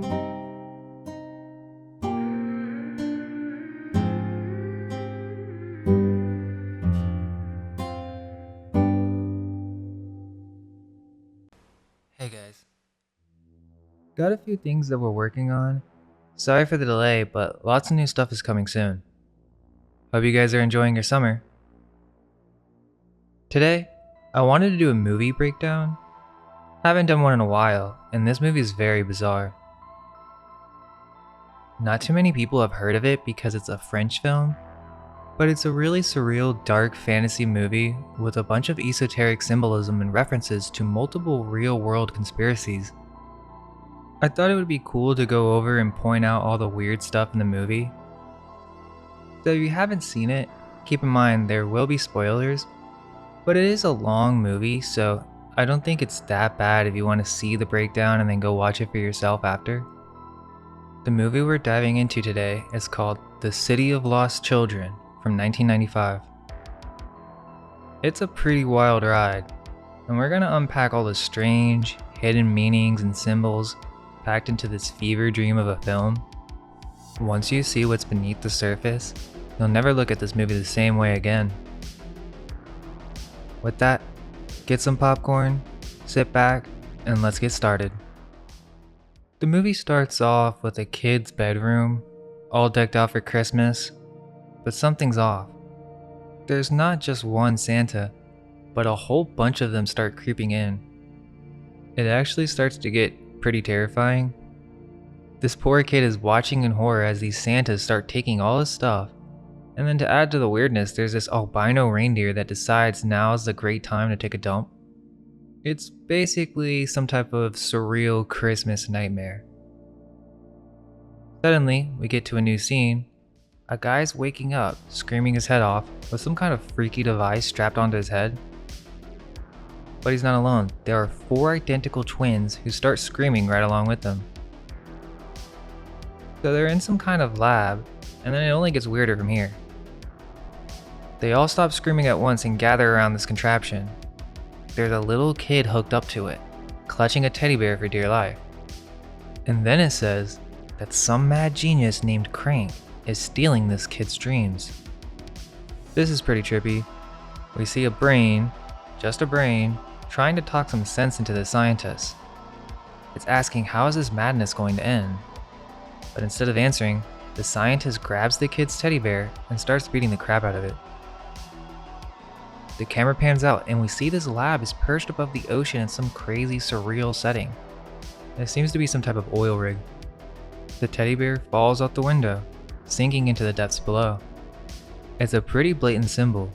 Hey guys. Got a few things that we're working on. Sorry for the delay, but lots of new stuff is coming soon. Hope you guys are enjoying your summer. Today, I wanted to do a movie breakdown. Haven't done one in a while, and this movie is very bizarre. Not too many people have heard of it because it's a French film, but it's a really surreal, dark fantasy movie with a bunch of esoteric symbolism and references to multiple real-world conspiracies. I thought it would be cool to go over and point out all the weird stuff in the movie. So if you haven't seen it, keep in mind there will be spoilers, but it is a long movie, so I don't think it's that bad if you want to see the breakdown and then go watch it for yourself after. The movie we're diving into today is called The City of Lost Children from 1995. It's a pretty wild ride, and we're gonna unpack all the strange, hidden meanings and symbols packed into this fever dream of a film. Once you see what's beneath the surface, you'll never look at this movie the same way again. With that, get some popcorn, sit back, and let's get started. The movie starts off with a kid's bedroom, all decked out for Christmas, but something's off. There's not just one Santa, but a whole bunch of them start creeping in. It actually starts to get pretty terrifying. This poor kid is watching in horror as these Santas start taking all his stuff, and then to add to the weirdness, there's this albino reindeer that decides now's the great time to take a dump. It's basically some type of surreal Christmas nightmare. Suddenly, we get to a new scene. A guy's waking up, screaming his head off, with some kind of freaky device strapped onto his head. But he's not alone. There are 4 identical twins who start screaming right along with them. So they're in some kind of lab, and then it only gets weirder from here. They all stop screaming at once and gather around this contraption. There's a little kid hooked up to it, clutching a teddy bear for dear life. And then it says that some mad genius named Krank is stealing this kid's dreams. This is pretty trippy. We see a brain, just a brain, trying to talk some sense into the scientist. It's asking how is this madness going to end? But instead of answering, the scientist grabs the kid's teddy bear and starts beating the crap out of it. The camera pans out and we see this lab is perched above the ocean in some crazy surreal setting. It seems to be some type of oil rig. The teddy bear falls out the window, sinking into the depths below. It's a pretty blatant symbol,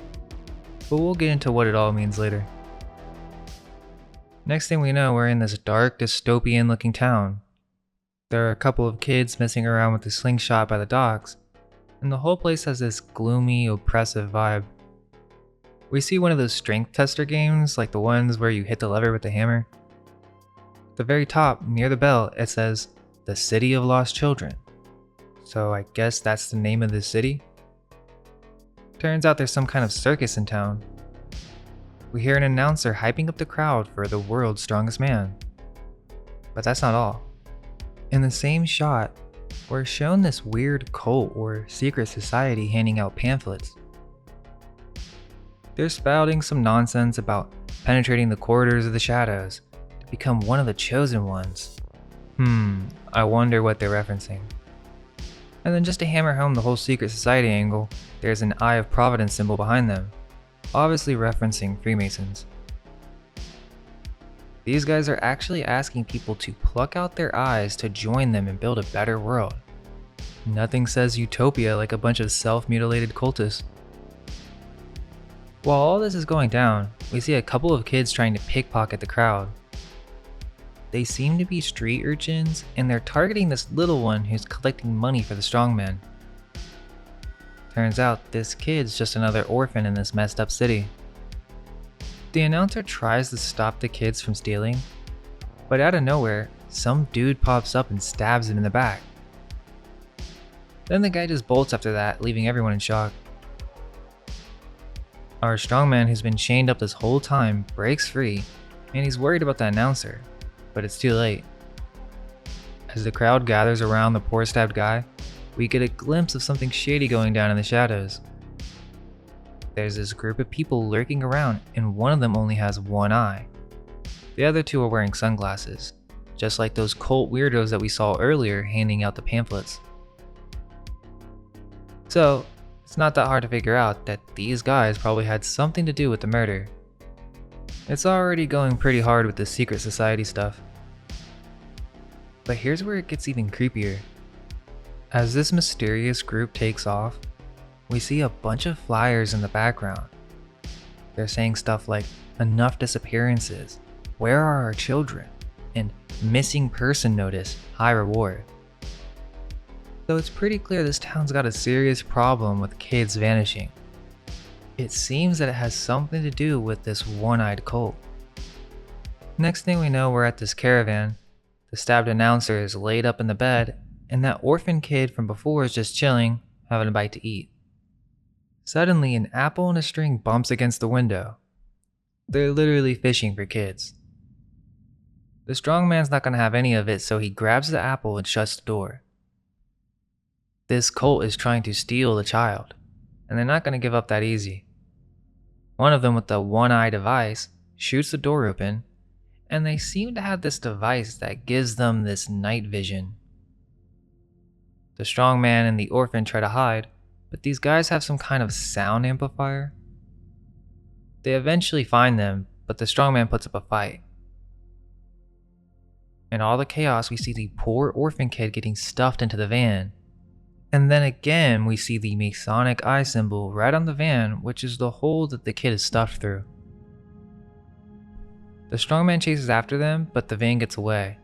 but we'll get into what it all means later. Next thing we know, we're in this dark, dystopian looking town. There are a couple of kids messing around with a slingshot by the docks, and the whole place has this gloomy, oppressive vibe. We see one of those strength tester games, like the ones where you hit the lever with the hammer. At the very top, near the bell, it says, The City of Lost Children. So I guess that's the name of this city? Turns out there's some kind of circus in town. We hear an announcer hyping up the crowd for the world's strongest man. But that's not all. In the same shot, we're shown this weird cult or secret society handing out pamphlets. They're spouting some nonsense about penetrating the corridors of the shadows to become one of the chosen ones. I wonder what they're referencing. And then just to hammer home the whole secret society angle, there's an Eye of Providence symbol behind them, obviously referencing Freemasons. These guys are actually asking people to pluck out their eyes to join them and build a better world. Nothing says utopia like a bunch of self-mutilated cultists. While all this is going down, we see a couple of kids trying to pickpocket the crowd. They seem to be street urchins, and they're targeting this little one who's collecting money for the strongman. Turns out this kid's just another orphan in this messed up city. The announcer tries to stop the kids from stealing, but out of nowhere, some dude pops up and stabs him in the back. Then the guy just bolts after that, leaving everyone in shock. Our strongman, who's been chained up this whole time, breaks free, and he's worried about the announcer, but it's too late. As the crowd gathers around the poor stabbed guy, we get a glimpse of something shady going down in the shadows. There's this group of people lurking around, and one of them only has one eye. The other two are wearing sunglasses, just like those cult weirdos that we saw earlier handing out the pamphlets. So, it's not that hard to figure out that these guys probably had something to do with the murder. It's already going pretty hard with the secret society stuff. But here's where it gets even creepier. As this mysterious group takes off, we see a bunch of flyers in the background. They're saying stuff like, "Enough disappearances," "Where are our children?" and "Missing person notice, high reward." So it's pretty clear this town's got a serious problem with kids vanishing. It seems that it has something to do with this one-eyed cult. Next thing we know, we're at this caravan. The stabbed announcer is laid up in the bed, and that orphan kid from before is just chilling, having a bite to eat. Suddenly, an apple and a string bumps against the window. They're literally fishing for kids. The strong man's not gonna have any of it, so he grabs the apple and shuts the door. This cult is trying to steal the child, and they're not gonna give up that easy. One of them, with the one-eye device, shoots the door open, and they seem to have this device that gives them this night vision. The strong man and the orphan try to hide, but these guys have some kind of sound amplifier. They eventually find them, but the strong man puts up a fight. In all the chaos, we see the poor orphan kid getting stuffed into the van. And then again, we see the Masonic eye symbol right on the van, which is the hole that the kid is stuffed through. The strongman chases after them, but the van gets away.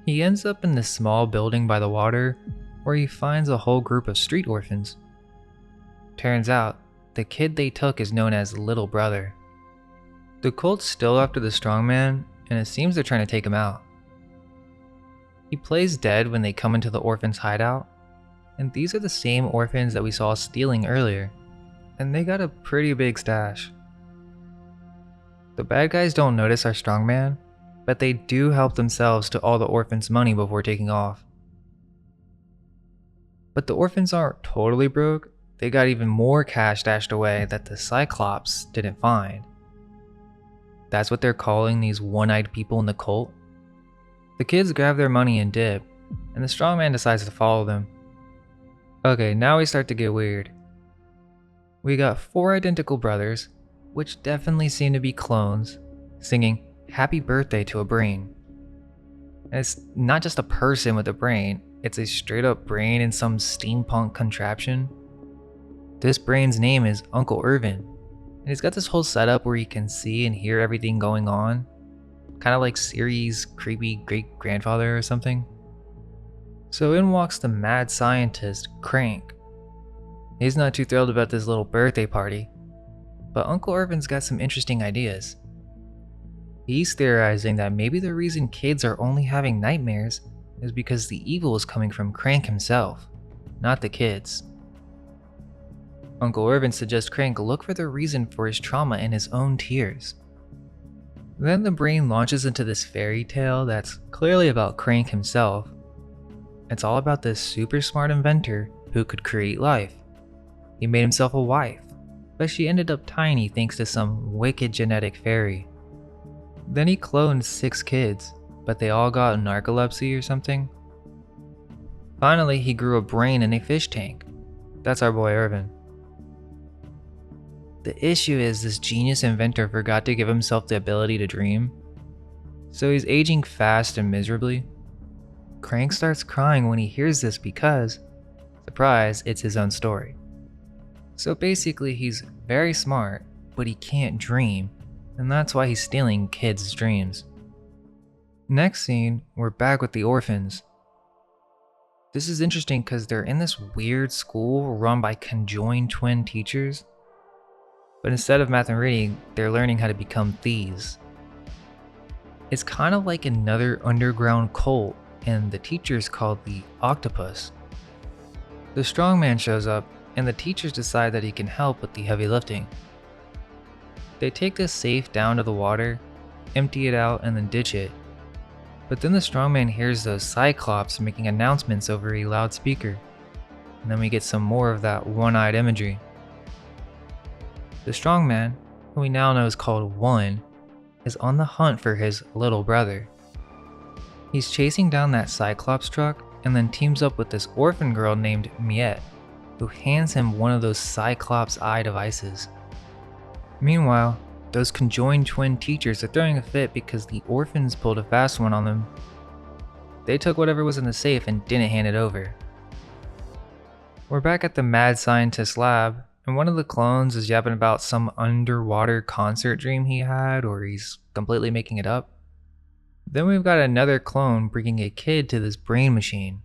He ends up in this small building by the water, where he finds a whole group of street orphans. Turns out, the kid they took is known as Little Brother. The cult's still after the strongman, and it seems they're trying to take him out. He plays dead when they come into the orphan's hideout, and these are the same orphans that we saw stealing earlier, and they got a pretty big stash. The bad guys don't notice our strongman, but they do help themselves to all the orphans' money before taking off. But the orphans aren't totally broke, they got even more cash stashed away that the Cyclops didn't find. That's what they're calling these one-eyed people in the cult. The kids grab their money and dip, and the strongman decides to follow them. Okay, now we start to get weird. We got 4 identical brothers, which definitely seem to be clones, singing "Happy Birthday" to a brain. And it's not just a person with a brain, it's a straight up brain in some steampunk contraption. This brain's name is Uncle Irvin, and he's got this whole setup where he can see and hear everything going on, kind of like Siri's creepy great-grandfather or something. So in walks the mad scientist, Krank. He's not too thrilled about this little birthday party, but Uncle Irvin's got some interesting ideas. He's theorizing that maybe the reason kids are only having nightmares is because the evil is coming from Krank himself, not the kids. Uncle Irvin suggests Krank look for the reason for his trauma in his own tears. Then the brain launches into this fairy tale that's clearly about Krank himself. It's all about this super smart inventor who could create life. He made himself a wife, but she ended up tiny thanks to some wicked genetic fairy. Then he cloned 6 kids, but they all got narcolepsy or something. Finally, he grew a brain in a fish tank. That's our boy Irvin. The issue is this genius inventor forgot to give himself the ability to dream, so he's aging fast and miserably. Krank starts crying when he hears this because, surprise, it's his own story. So basically he's very smart, but he can't dream, and that's why he's stealing kids' dreams. Next scene, we're back with the orphans. This is interesting because they're in this weird school run by conjoined twin teachers, but instead of math and reading, they're learning how to become thieves. It's kind of like another underground cult, and the teacher's called the Octopus. The strongman shows up, and the teachers decide that he can help with the heavy lifting. They take the safe down to the water, empty it out, and then ditch it. But then the strongman hears those Cyclops making announcements over a loudspeaker, and then we get some more of that one-eyed imagery. The strongman, who we now know is called One, is on the hunt for his little brother. He's chasing down that Cyclops truck and then teams up with this orphan girl named Miette, who hands him one of those Cyclops eye devices. Meanwhile, those conjoined twin teachers are throwing a fit because the orphans pulled a fast one on them. They took whatever was in the safe and didn't hand it over. We're back at the mad scientist lab, and one of the clones is yapping about some underwater concert dream he had, or he's completely making it up. Then we've got another clone bringing a kid to this brain machine.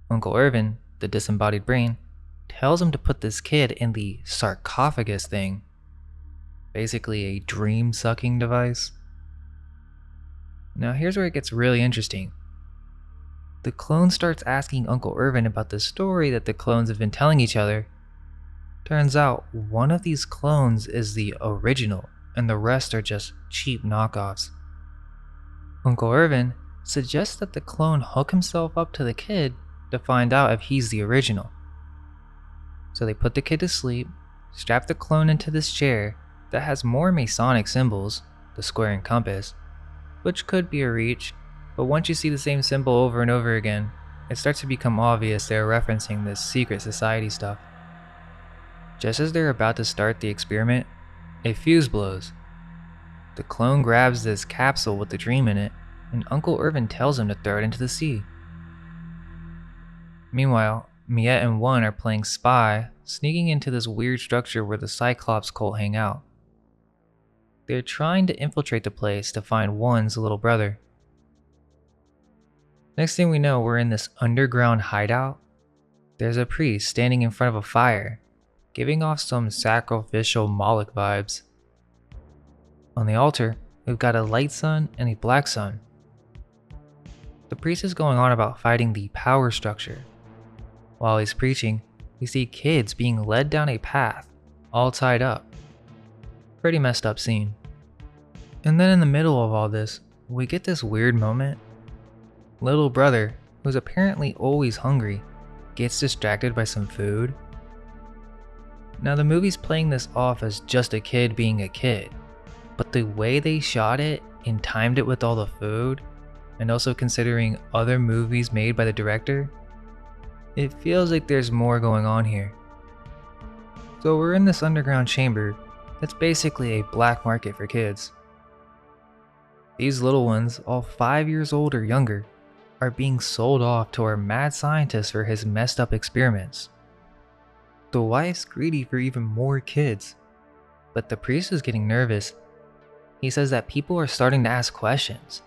Uncle Irvin, the disembodied brain, tells him to put this kid in the sarcophagus thing. Basically a dream-sucking device. Now here's where it gets really interesting. The clone starts asking Uncle Irvin about the story that the clones have been telling each other. Turns out one of these clones is the original, and the rest are just cheap knockoffs. Uncle Irvin suggests that the clone hook himself up to the kid to find out if he's the original. So they put the kid to sleep, strap the clone into this chair that has more Masonic symbols, the square and compass, which could be a reach, but once you see the same symbol over and over again, it starts to become obvious they're referencing this secret society stuff. Just as they're about to start the experiment, a fuse blows. The clone grabs this capsule with the dream in it, and Uncle Irvin tells him to throw it into the sea. Meanwhile, Miette and One are playing spy, sneaking into this weird structure where the Cyclops cult hang out. They're trying to infiltrate the place to find One's little brother. Next thing we know, we're in this underground hideout. There's a priest standing in front of a fire, giving off some sacrificial Moloch vibes. On the altar, we've got a light sun and a black sun. The priest is going on about fighting the power structure. While he's preaching, we see kids being led down a path, all tied up. Pretty messed up scene. And then in the middle of all this, we get this weird moment. Little brother, who's apparently always hungry, gets distracted by some food. Now the movie's playing this off as just a kid being a kid, but the way they shot it and timed it with all the food, and also considering other movies made by the director, it feels like there's more going on here. So we're in this underground chamber that's basically a black market for kids. These little ones, all 5 years old or younger, are being sold off to our mad scientist for his messed up experiments. The wife's greedy for even more kids, but the priest is getting nervous. He says that people are starting to ask questions.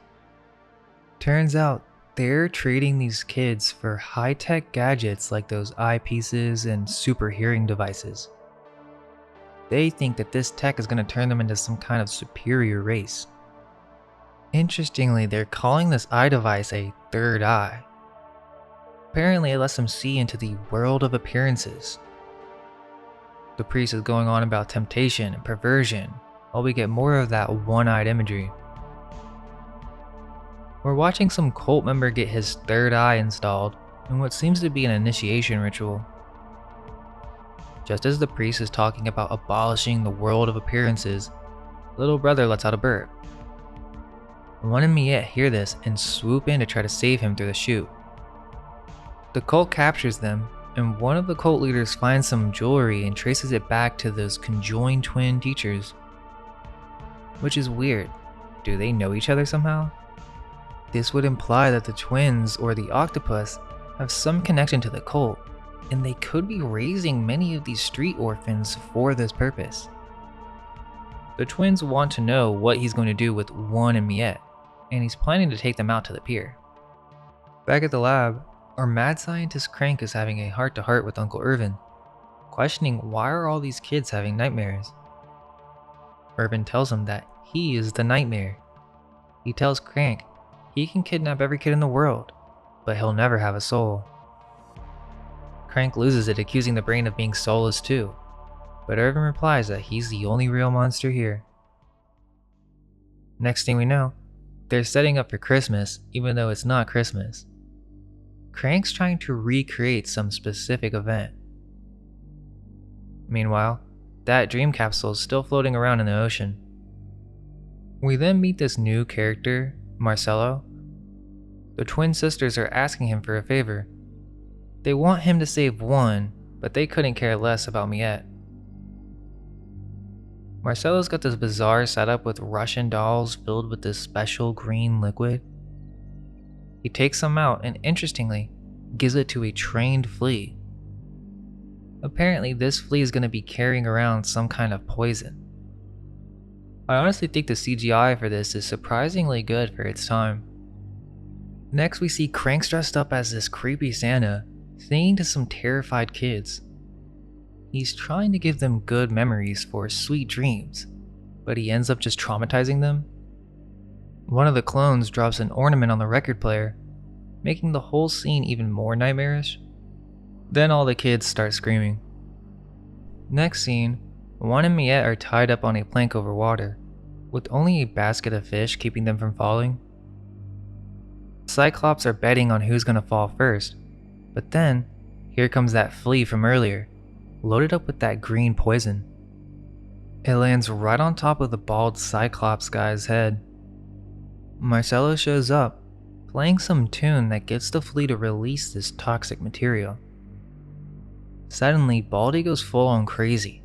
Turns out they're trading these kids for high-tech gadgets like those eyepieces and super hearing devices. They think that this tech is going to turn them into some kind of superior race. Interestingly, they're calling this eye device a third eye. Apparently it lets them see into the world of appearances. The priest is going on about temptation and perversion, while we get more of that one-eyed imagery. We're watching some cult member get his third eye installed in what seems to be an initiation ritual. Just as the priest is talking about abolishing the world of appearances, little brother lets out a burp. One and Miette hear this and swoop in to try to save him through the chute. The cult captures them, and one of the cult leaders finds some jewelry and traces it back to those conjoined twin teachers. Which is weird. Do they know each other somehow? This would imply that the twins or the octopus have some connection to the cult, and they could be raising many of these street orphans for this purpose. The twins want to know what he's going to do with One and Miette, and he's planning to take them out to the pier. Back at the lab, our mad scientist Krank is having a heart-to-heart with Uncle Irvin, questioning why are all these kids having nightmares. Irvin tells him that he is the nightmare. He tells Krank he can kidnap every kid in the world, but he'll never have a soul. Krank loses it, accusing the brain of being soulless too, but Irvin replies that he's the only real monster here. Next thing we know, They're setting up for Christmas, even though it's not Christmas. Krank's trying to recreate some specific event. Meanwhile, that dream capsule is still floating around in the ocean. We then meet this new character, Marcelo. The twin sisters are asking him for a favor. They want him to save one, but they couldn't care less about Miette. Marcelo's got this bizarre setup with Russian dolls filled with this special green liquid. He takes some out and, interestingly, gives it to a trained flea. Apparently, this flea is going to be carrying around some kind of poison. I honestly think the CGI for this is surprisingly good for its time. Next, we see Krank dressed up as this creepy Santa, singing to some terrified kids. He's trying to give them good memories for sweet dreams, but he ends up just traumatizing them. One of the clones drops an ornament on the record player, making the whole scene even more nightmarish. Then all the kids start screaming. Next scene, Juan and Miette are tied up on a plank over water, with only a basket of fish keeping them from falling. Cyclops are betting on who's gonna fall first, but then, here comes that flea from earlier, loaded up with that green poison. It lands right on top of the bald Cyclops guy's head. Marcelo shows up, playing some tune that gets the flea to release this toxic material. Suddenly, Baldy goes full on crazy.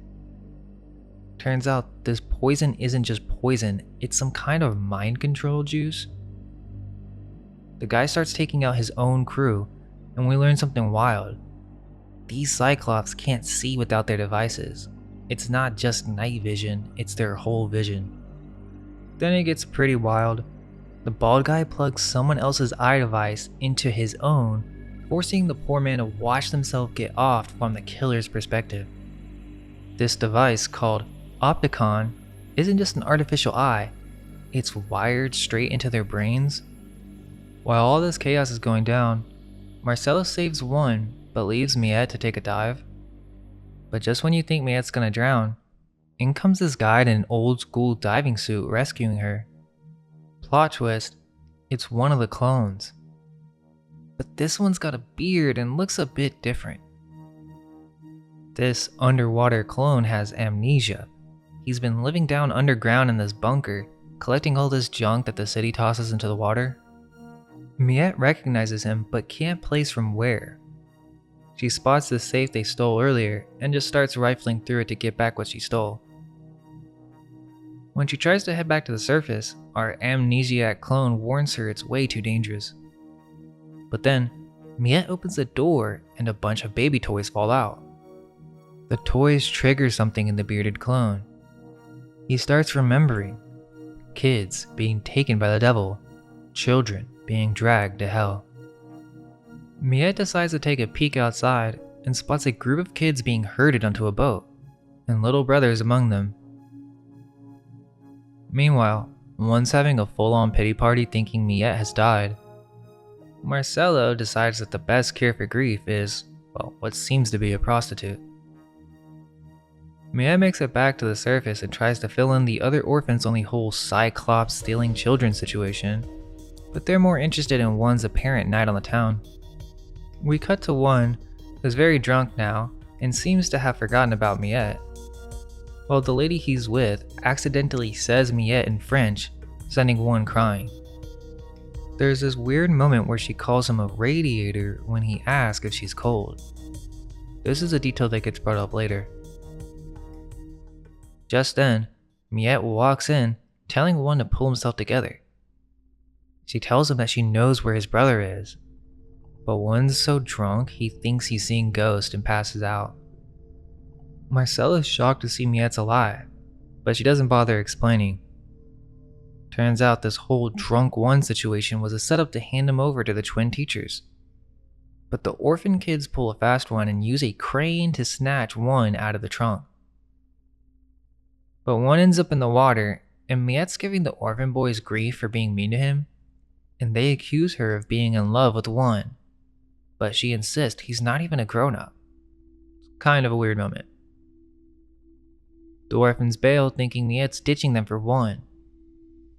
Turns out this poison isn't just poison, it's some kind of mind control juice. The guy starts taking out his own crew, and we learn something wild. These Cyclops can't see without their devices. It's not just night vision, it's their whole vision. Then it gets pretty wild. The bald guy plugs someone else's eye device into his own, forcing the poor man to watch themselves get off from the killer's perspective. This device, called Abduction, isn't just an artificial eye, it's wired straight into their brains. While all this chaos is going down, Marcelo saves one, but leaves Miette to take a dive. But just when you think Miette's gonna drown, in comes this guy in an old school diving suit rescuing her. Plot twist, it's one of the clones. But this one's got a beard and looks a bit different. This underwater clone has amnesia. He's been living down underground in this bunker, collecting all this junk that the city tosses into the water. Miette recognizes him but can't place from where. She spots the safe they stole earlier and just starts rifling through it to get back what she stole. When she tries to head back to the surface, our amnesiac clone warns her it's way too dangerous. But then, Miette opens the door and a bunch of baby toys fall out. The toys trigger something in the bearded clone. He starts remembering. Kids being taken by the devil, children being dragged to hell. Miette decides to take a peek outside and spots a group of kids being herded onto a boat, and little brothers among them. Meanwhile, one's having a full-on pity party thinking Miette has died. Marcelo decides that the best cure for grief is, well, what seems to be a prostitute. Miette makes it back to the surface and tries to fill in the other orphans on the whole Cyclops stealing children situation, but they're more interested in one's apparent night on the town. We cut to one, who's very drunk now and seems to have forgotten about Miette, while the lady he's with accidentally says Miette in French, sending one crying. There's this weird moment where she calls him a radiator when he asks if she's cold. This is a detail that gets brought up later. Just then, Miette walks in, telling one to pull himself together. She tells him that she knows where his brother is, but one's so drunk he thinks he's seeing ghosts and passes out. Marcelo's shocked to see Miette's alive, but she doesn't bother explaining. Turns out this whole drunk one situation was a setup to hand him over to the twin teachers. But the orphan kids pull a fast one and use a crane to snatch one out of the trunk. But one ends up in the water, and Miette's giving the orphan boys grief for being mean to him, and they accuse her of being in love with one, but she insists he's not even a grown-up. Kind of a weird moment. The orphans bail thinking Miette's ditching them for one.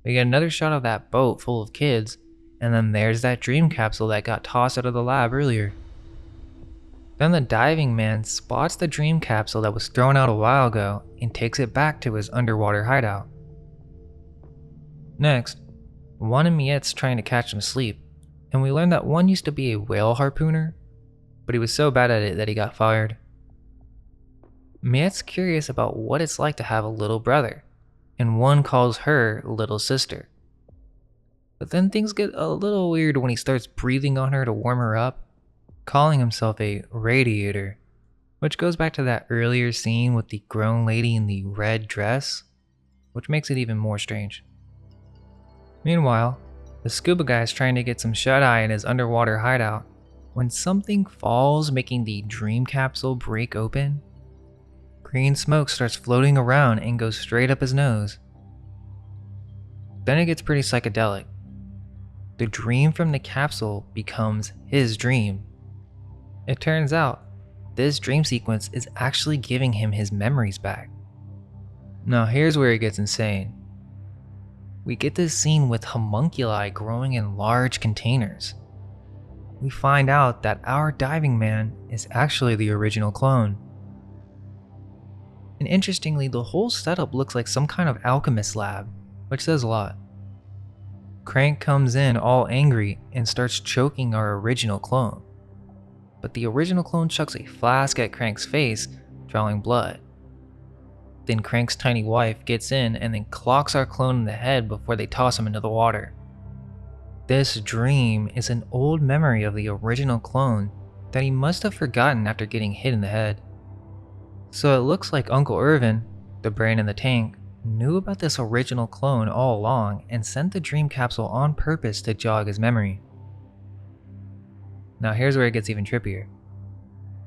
We get another shot of that boat full of kids, and then there's that dream capsule that got tossed out of the lab earlier. Then the diving man spots the dream capsule that was thrown out a while ago and takes it back to his underwater hideout. Next, one of Miette's trying to catch him asleep, and we learn that one used to be a whale harpooner, but he was so bad at it that he got fired. Miette's curious about what it's like to have a little brother, and one calls her little sister. But then things get a little weird when he starts breathing on her to warm her up, calling himself a radiator, which goes back to that earlier scene with the grown lady in the red dress, which makes it even more strange. Meanwhile, the scuba guy is trying to get some shut-eye in his underwater hideout when something falls, making the dream capsule break open. Green smoke starts floating around and goes straight up his nose. Then it gets pretty psychedelic. The dream from the capsule becomes his dream. It turns out, this dream sequence is actually giving him his memories back. Now here's where it gets insane. We get this scene with homunculi growing in large containers. We find out that our diving man is actually the original clone. And interestingly, the whole setup looks like some kind of alchemist lab, which says a lot. Krank comes in all angry and starts choking our original clone. But the original clone chucks a flask at Krank's face, drawing blood. Then Krank's tiny wife gets in and then clocks our clone in the head before they toss him into the water. This dream is an old memory of the original clone that he must have forgotten after getting hit in the head. So it looks like Uncle Irvin, the brain in the tank, knew about this original clone all along and sent the dream capsule on purpose to jog his memory. Now here's where it gets even trippier.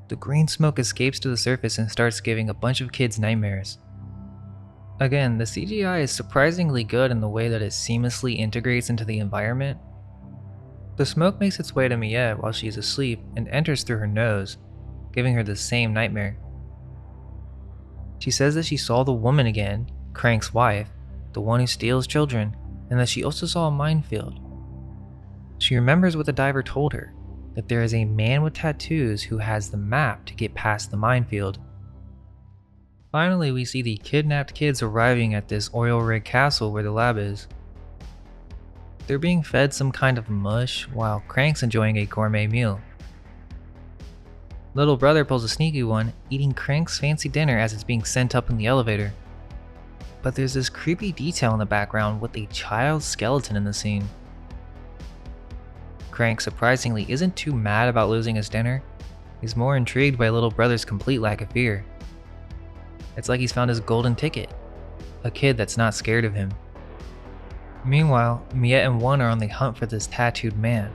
The green smoke escapes to the surface and starts giving a bunch of kids nightmares. Again, the CGI is surprisingly good in the way that it seamlessly integrates into the environment. The smoke makes its way to Miette while she's asleep and enters through her nose, giving her the same nightmare. She says that she saw the woman again, Krank's wife, the one who steals children, and that she also saw a minefield. She remembers what the diver told her, that there is a man with tattoos who has the map to get past the minefield. Finally, we see the kidnapped kids arriving at this oil rig castle where the lab is. They're being fed some kind of mush while Krank's enjoying a gourmet meal. Little brother pulls a sneaky one, eating Krank's fancy dinner as it's being sent up in the elevator. But there's this creepy detail in the background with a child's skeleton in the scene. Krank surprisingly isn't too mad about losing his dinner. He's more intrigued by little brother's complete lack of fear. It's like he's found his golden ticket, a kid that's not scared of him. Meanwhile, Miette and One are on the hunt for this tattooed man.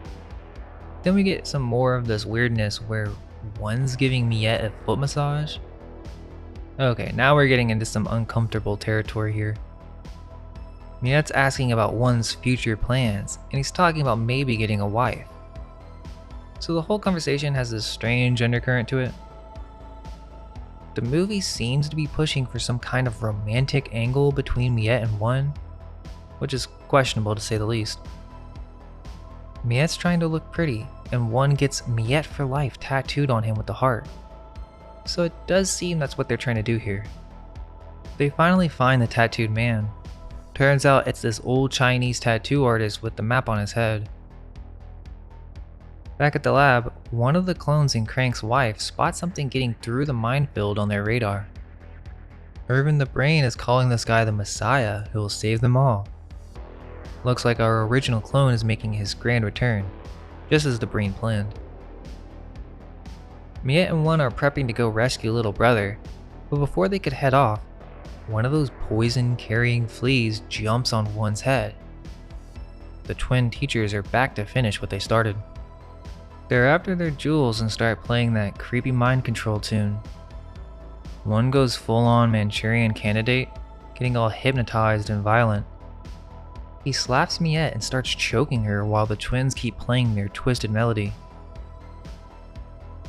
Then we get some more of this weirdness where One's giving Miette a foot massage. Okay, now we're getting into some uncomfortable territory here. Miette's asking about One's future plans, and he's talking about maybe getting a wife. So the whole conversation has this strange undercurrent to it. The movie seems to be pushing for some kind of romantic angle between Miette and One, which is questionable to say the least. Miette's trying to look pretty, and One gets Miette for life tattooed on him with the heart. So it does seem that's what they're trying to do here. They finally find the tattooed man. Turns out it's this old Chinese tattoo artist with the map on his head. Back at the lab, one of the clones and Krank's wife spots something getting through the minefield on their radar. Irvin the Brain is calling this guy the Messiah who will save them all. Looks like our original clone is making his grand return, just as the Brain planned. Miette and One are prepping to go rescue little brother, but before they could head off, one of those poison-carrying fleas jumps on One's head. The twin teachers are back to finish what they started. They're after their jewels and start playing that creepy mind control tune. One goes full-on Manchurian Candidate, getting all hypnotized and violent. He slaps Miette and starts choking her while the twins keep playing their twisted melody.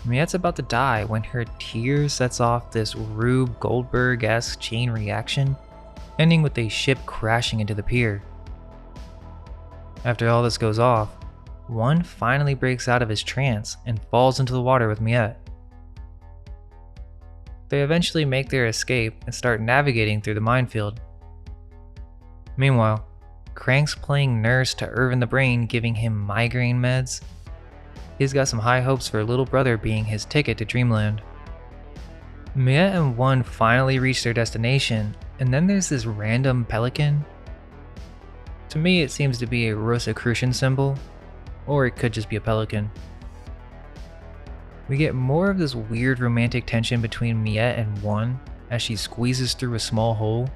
Miette's about to die when her tear sets off this Rube Goldberg-esque chain reaction, ending with a ship crashing into the pier. After all this goes off, one finally breaks out of his trance and falls into the water with Miette. They eventually make their escape and start navigating through the minefield. Meanwhile, Krank's playing nurse to Irvin the Brain, giving him migraine meds. He's got some high hopes for little brother being his ticket to Dreamland. Miette and one finally reach their destination, and then there's this random pelican. To me, it seems to be a Rosicrucian symbol, or it could just be a pelican. We get more of this weird romantic tension between Miette and one as she squeezes through a small hole.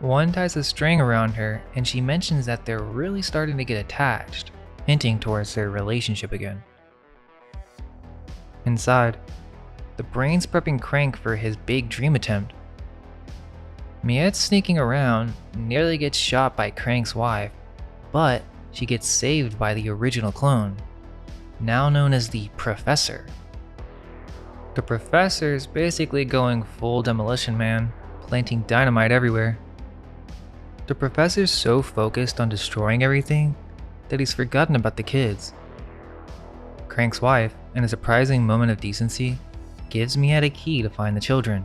One ties a string around her, and she mentions that they're really starting to get attached, hinting towards their relationship again. Inside, the Brain's prepping Krank for his big dream attempt. Miette's sneaking around, nearly gets shot by Krank's wife, but she gets saved by the original clone, now known as the Professor. The Professor's basically going full demolition man, planting dynamite everywhere. The Professor's so focused on destroying everything that he's forgotten about the kids. Krank's wife, in a surprising moment of decency, gives Miette a key to find the children.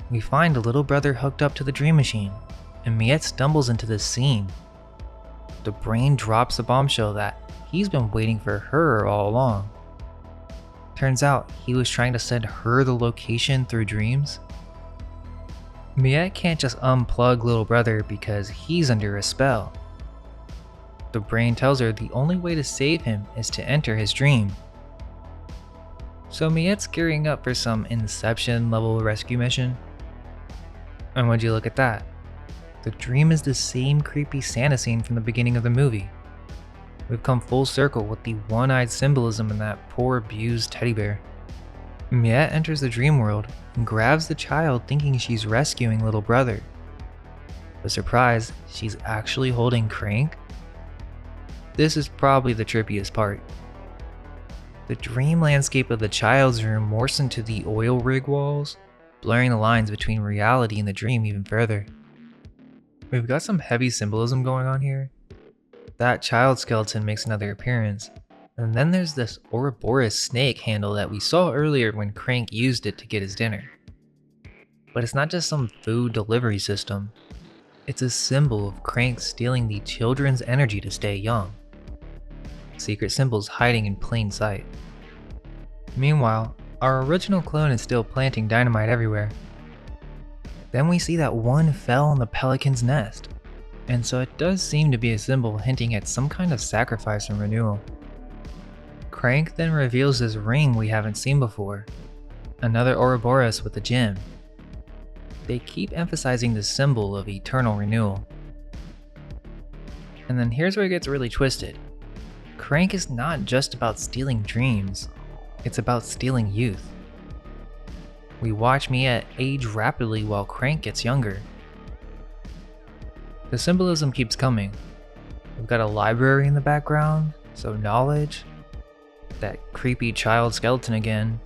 We find a little brother hooked up to the dream machine, and Miette stumbles into this scene. The Brain drops a bombshell that he's been waiting for her all along. Turns out he was trying to send her the location through dreams. Miette can't just unplug little brother because he's under a spell. The Brain tells her the only way to save him is to enter his dream. So Miette's gearing up for some Inception level rescue mission. And would you look at that? The dream is the same creepy Santa scene from the beginning of the movie. We've come full circle with the one-eyed symbolism in that poor abused teddy bear. Miette enters the dream world and grabs the child thinking she's rescuing little brother. But surprise, she's actually holding Krank? This is probably the trippiest part. The dream landscape of the child's room morphs into the oil rig walls, blurring the lines between reality and the dream even further. We've got some heavy symbolism going on here. That child skeleton makes another appearance, and then there's this Ouroboros snake handle that we saw earlier when Krank used it to get his dinner. But it's not just some food delivery system. It's a symbol of Krank stealing the children's energy to stay young. Secret symbols hiding in plain sight. Meanwhile, our original clone is still planting dynamite everywhere. Then we see that one fell on the pelican's nest, and so it does seem to be a symbol hinting at some kind of sacrifice and renewal. Krank then reveals this ring we haven't seen before, another Ouroboros with a gem. They keep emphasizing the symbol of eternal renewal. And then here's where it gets really twisted. Krank is not just about stealing dreams, it's about stealing youth. We watch Miette age rapidly while Krank gets younger. The symbolism keeps coming. We've got a library in the background, so knowledge, that creepy child skeleton again,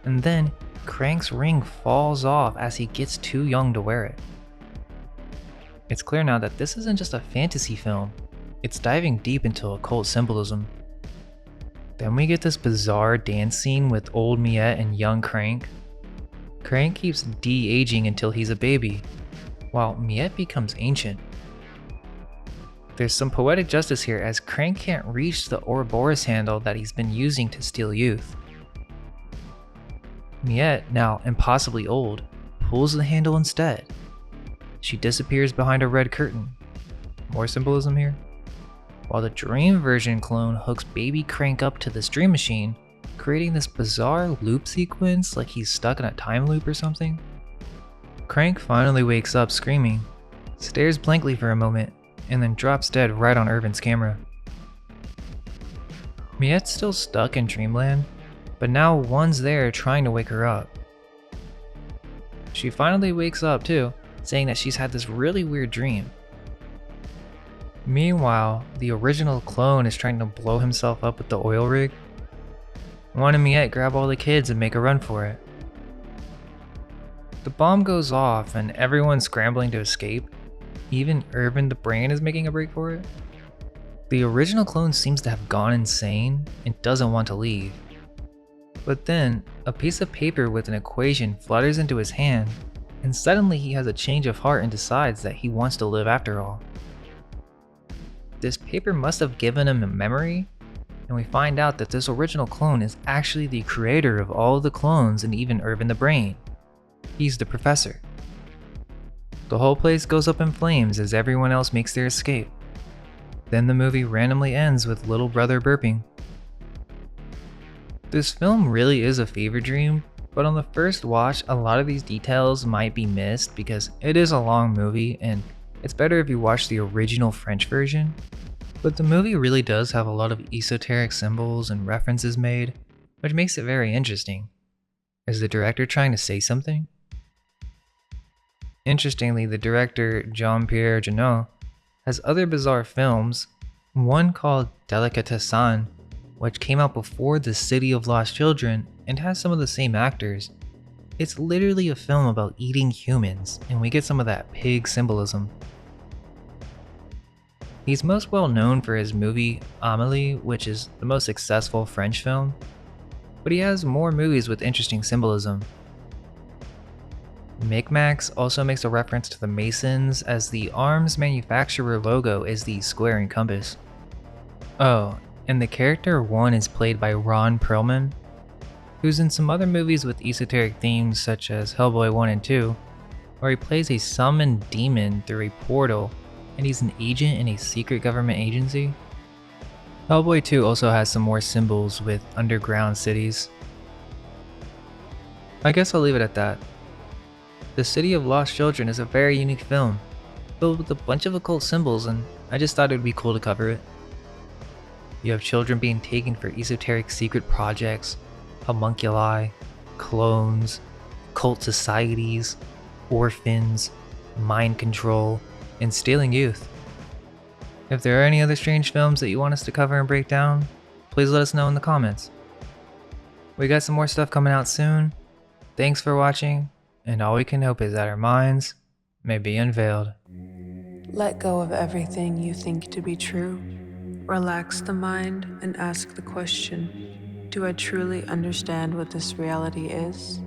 and then Krank's ring falls off as he gets too young to wear it. It's clear now that this isn't just a fantasy film, it's diving deep into occult symbolism. Then we get this bizarre dance scene with old Miette and young Krank. Krank keeps de-aging until he's a baby, while Miette becomes ancient. There's some poetic justice here as Krank can't reach the Ouroboros handle that he's been using to steal youth. Miette, now impossibly old, pulls the handle instead. She disappears behind a red curtain. More symbolism here. While the dream version clone hooks baby Krank up to this dream machine, creating this bizarre loop sequence like he's stuck in a time loop or something. Krank finally wakes up screaming, stares blankly for a moment, and then drops dead right on Irvin's camera. Miette's still stuck in dreamland, but now one's there trying to wake her up. She finally wakes up too, saying that she's had this really weird dream. Meanwhile, the original clone is trying to blow himself up with the oil rig. One and Miette grab all the kids and make a run for it. The bomb goes off and everyone's scrambling to escape, even Irvin the Brain is making a break for it. The original clone seems to have gone insane and doesn't want to leave. But then, a piece of paper with an equation flutters into his hand, and suddenly he has a change of heart and decides that he wants to live after all. This paper must have given him a memory, and we find out that this original clone is actually the creator of all of the clones and even Irvin the Brain. He's the professor. The whole place goes up in flames as everyone else makes their escape. Then the movie randomly ends with little brother burping. This film really is a fever dream, but on the first watch a lot of these details might be missed because it is a long movie and it's better if you watch the original French version. But the movie really does have a lot of esoteric symbols and references made, which makes it very interesting. Is the director trying to say something? Interestingly, the director Jean-Pierre Jeunet has other bizarre films, one called Delicatessen, which came out before The City of Lost Children and has some of the same actors. It's literally a film about eating humans, and we get some of that pig symbolism. He's most well known for his movie Amélie, which is the most successful French film, but he has more movies with interesting symbolism. Micmacs also makes a reference to the Masons as the arms manufacturer logo is the square and compass. Oh, and the character 1 is played by Ron Perlman, who's in some other movies with esoteric themes such as Hellboy 1 and 2, where he plays a summoned demon through a portal and he's an agent in a secret government agency. Hellboy 2 also has some more symbols with underground cities. I guess I'll leave it at that. The City of Lost Children is a very unique film, filled with a bunch of occult symbols, and I just thought it would be cool to cover it. You have children being taken for esoteric secret projects, homunculi, clones, cult societies, orphans, mind control, and stealing youth. If there are any other strange films that you want us to cover and break down, please let us know in the comments. We got some more stuff coming out soon. Thanks for watching, and all we can hope is that our minds may be unveiled. Let go of everything you think to be true. Relax the mind and ask the question, do I truly understand what this reality is?